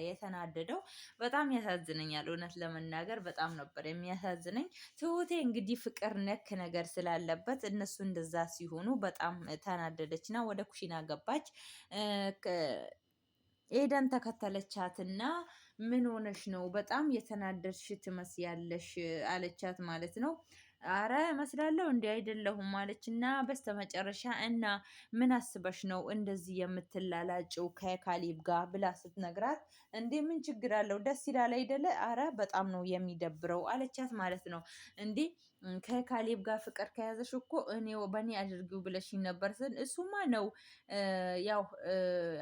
የተናደደው። በጣም ያሳዝነኛል። እውነት ለመናገር በጣም ነበር የሚያሳዝነኝ። ትሁቴ እንግዲህ ፍቅር ነክ ነገር ስላለበት እነሱ እንደዛ ሲሆኑ በጣም ተናደደችና ወደ ኩሽና ገባች። ኤደን ተከተለቻትና ምን ሆነሽ ነው? በጣም የተናደድሽ ትመስያለሽ አለቻት ማለት ነው። አረ እመስላለሁ እንዴ አይደለሁም ማለችና በስተመጨረሻ እና ምን አስበሽ ነው እንደዚህ የምትላላጭው ከካሊብ ጋር ብላ ስትነግራት፣ እንዴ ምን ችግር አለው ደስ ይላል አይደለ? አረ በጣም ነው የሚደብረው አለቻት ማለት ነው። እንዴ ከካሊብ ጋር ፍቅር ከያዘሽ እኮ እኔው በእኔ አድርጊው ብለሽኝ ነበር ስል እሱማ ነው ያው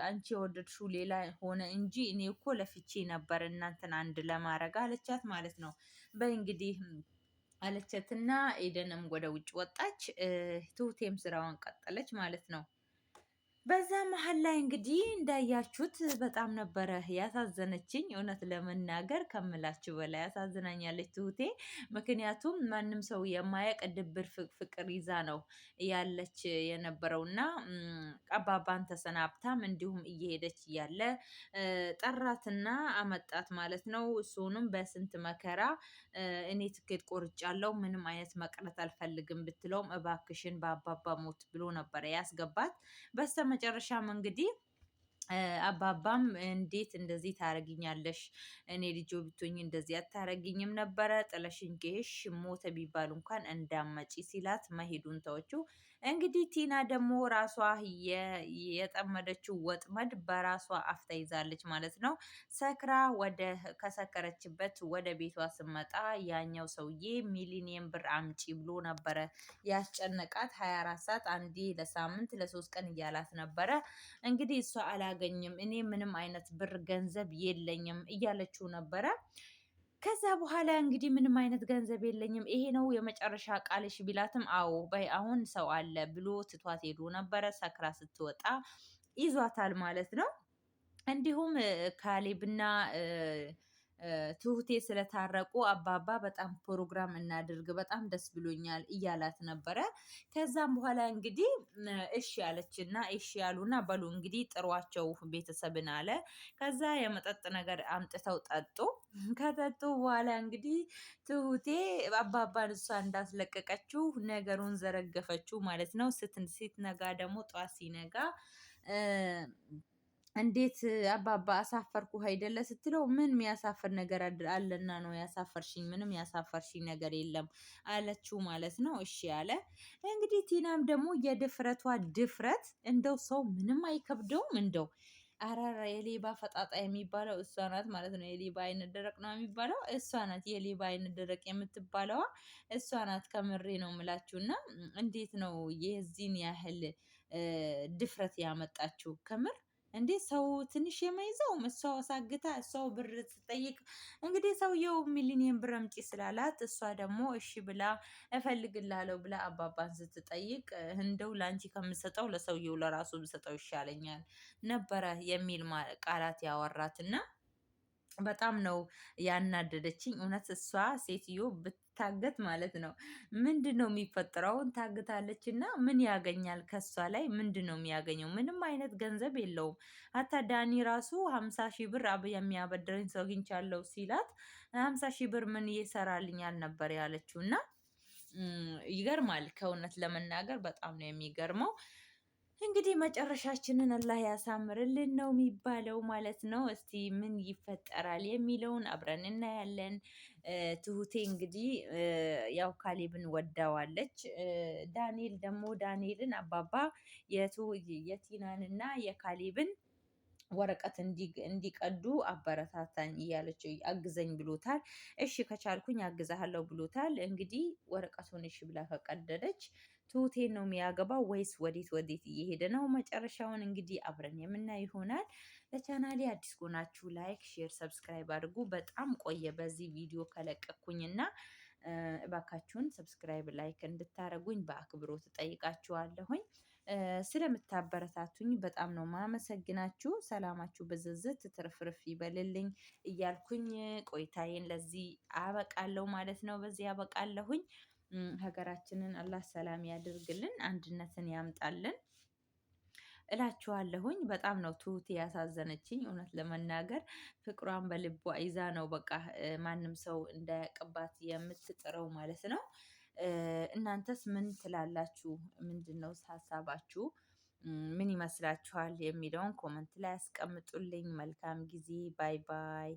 አንቺ የወደድሽው ሌላ ሆነ እንጂ እኔ እኮ ለፍቼ ነበር እናንተን አንድ ለማድረግ አለቻት ማለት ነው። በእንግዲህ አለቻትና ኤደንም ወደ ውጭ ወጣች። ትሁቴም ስራዋን ቀጠለች ማለት ነው። በዛ መሀል ላይ እንግዲህ እንዳያችሁት በጣም ነበረ ያሳዘነችኝ። እውነት ለመናገር ከምላችሁ በላይ ያሳዝናኛለች ትሁቴ። ምክንያቱም ማንም ሰው የማያውቅ ድብር ፍቅር ይዛ ነው ያለች የነበረውና አባባን ተሰናብታም እንዲሁም እየሄደች እያለ ጠራትና አመጣት ማለት ነው። እሱንም በስንት መከራ እኔ ትኬት ቆርጫለሁ ምንም አይነት መቅረት አልፈልግም ብትለውም እባክሽን በአባባ ሞት ብሎ ነበረ ያስገባት። በስተመጨረሻም እንግዲህ አባባም እንዴት እንደዚህ ታረጊኛለሽ? እኔ ልጆ ብትሆኝ እንደዚህ አታረጊኝም ነበረ። ጥለሽኝ ከሄድሽ ሞተ ቢባል እንኳን እንዳመጪ ሲላት መሄዱን ተወችው። እንግዲህ ቲና ደግሞ ራሷ የጠመደችው ወጥመድ በራሷ አፍ ተይዛለች ማለት ነው። ሰክራ ከሰከረችበት ወደ ቤቷ ስመጣ ያኛው ሰውዬ ሚሊኒየም ብር አምጪ ብሎ ነበረ ያስጨነቃት። 24 ሰዓት አንዴ ለሳምንት ለ3 ቀን እያላት ነበረ። እንግዲህ እሷ አላገኝም እኔ ምንም አይነት ብር ገንዘብ የለኝም እያለችው ነበረ። ከዛ በኋላ እንግዲህ ምንም አይነት ገንዘብ የለኝም ይሄ ነው የመጨረሻ ቃልሽ ቢላትም አዎ በይ አሁን ሰው አለ ብሎ ትቷት ሄዶ ነበረ። ሰክራ ስትወጣ ይዟታል ማለት ነው። እንዲሁም ካሌብና ትሁቴ ስለታረቁ አባባ በጣም ፕሮግራም እናድርግ በጣም ደስ ብሎኛል እያላት ነበረ። ከዛም በኋላ እንግዲህ እሺ ያለችና እሺ ያሉና በሉ እንግዲህ ጥሯቸው ቤተሰብን አለ። ከዛ የመጠጥ ነገር አምጥተው ጠጡ። ከጠጡ በኋላ እንግዲህ ትሁቴ አባባን እሷ እንዳስለቀቀችው ነገሩን ዘረገፈችው ማለት ነው። ስትነጋ ደግሞ ጧት ሲነጋ እንዴት አባባ አሳፈርኩህ አይደለ ስትለው ምን የሚያሳፍር ነገር አለና ነው ያሳፈርሽኝ? ምንም ያሳፈርሽኝ ነገር የለም አለችው ማለት ነው። እሺ አለ። እንግዲህ ቲናም ደግሞ የድፍረቷ ድፍረት እንደው ሰው ምንም አይከብደውም እንደው አራራ የሌባ ፈጣጣ የሚባለው እሷ ናት ማለት ነው። የሌባ አይነ ደረቅ ነው የሚባለው እሷ ናት። የሌባ አይነ ደረቅ የምትባለዋ እሷ ናት። ከምሬ ነው የምላችሁ። እና እንዴት ነው የዚህን ያህል ድፍረት ያመጣችው? ከምር እንዴ ሰው ትንሽ የማይዘውም እሷው ሳግታ እሷው ብር ትጠይቅ። እንግዲህ ሰውየው ሚሊኒየም ብር አምጪ ስላላት እሷ ደግሞ እሺ ብላ እፈልግላለሁ ብላ አባባን ስትጠይቅ እንደው ላንቺ ከምሰጠው ለሰውየው ለራሱ ብሰጠው ይሻለኛል ነበረ የሚል ቃላት ያወራትና በጣም ነው ያናደደችኝ። እውነት እሷ ሴትዮ ብታገት ማለት ነው ምንድነው የሚፈጠረውን? ታግታለች እና ምን ያገኛል ከሷ ላይ ምንድነው የሚያገኘው? ምንም አይነት ገንዘብ የለውም። አታ ዳኒ ራሱ 50 ሺህ ብር የሚያበድረኝ ሰው አግኝቻለሁ ሲላት 50 ሺህ ብር ምን ይሰራልኛል ነበር ያለችው። እና ይገርማል። ከእውነት ለመናገር በጣም ነው የሚገርመው። እንግዲህ መጨረሻችንን አላህ ያሳምርልን ነው የሚባለው ማለት ነው። እስቲ ምን ይፈጠራል የሚለውን አብረን እናያለን። ትሁቴ እንግዲህ ያው ካሌብን ወዳዋለች። ዳንኤል ደግሞ ዳንኤልን አባባ የቲናንና የካሌብን ወረቀት እንዲቀዱ አበረታታኝ እያለች አግዘኝ ብሎታል። እሺ ከቻልኩኝ አግዛሃለሁ ብሎታል። እንግዲህ ወረቀቱን እሺ ብላ ከቀደደች ትሁቴን ነው የሚያገባው ወይስ ወዴት እየሄደ ነው? መጨረሻውን እንግዲህ አብረን የምናይ ይሆናል። ለቻናሌ አዲስ ከሆናችሁ ላይክ፣ ሼር፣ ሰብስክራይብ አድርጉ። በጣም ቆየ በዚህ ቪዲዮ ከለቀኩኝና እባካችሁን ሰብስክራይብ ላይክ እንድታረጉኝ በአክብሮት ጠይቃችኋለሁኝ። ስለምታበረታቱኝ በጣም ነው ማመሰግናችሁ። ሰላማችሁ በዝዝት ትርፍርፍ ይበልልኝ እያልኩኝ ቆይታዬን ለዚህ አበቃለሁ ማለት ነው። በዚህ አበቃለሁኝ። ሀገራችንን አላህ ሰላም ያድርግልን፣ አንድነትን ያምጣልን። እላችኋለሁኝ። በጣም ነው ትሁቴ ያሳዘነችኝ እውነት ለመናገር ፍቅሯን በልቧ ይዛ ነው በቃ ማንም ሰው እንዳያቅባት የምትጥረው ማለት ነው። እናንተስ ምን ትላላችሁ? ምንድነው ሀሳባችሁ? ምን ይመስላችኋል የሚለውን ኮመንት ላይ አስቀምጡልኝ። መልካም ጊዜ። ባይ ባይ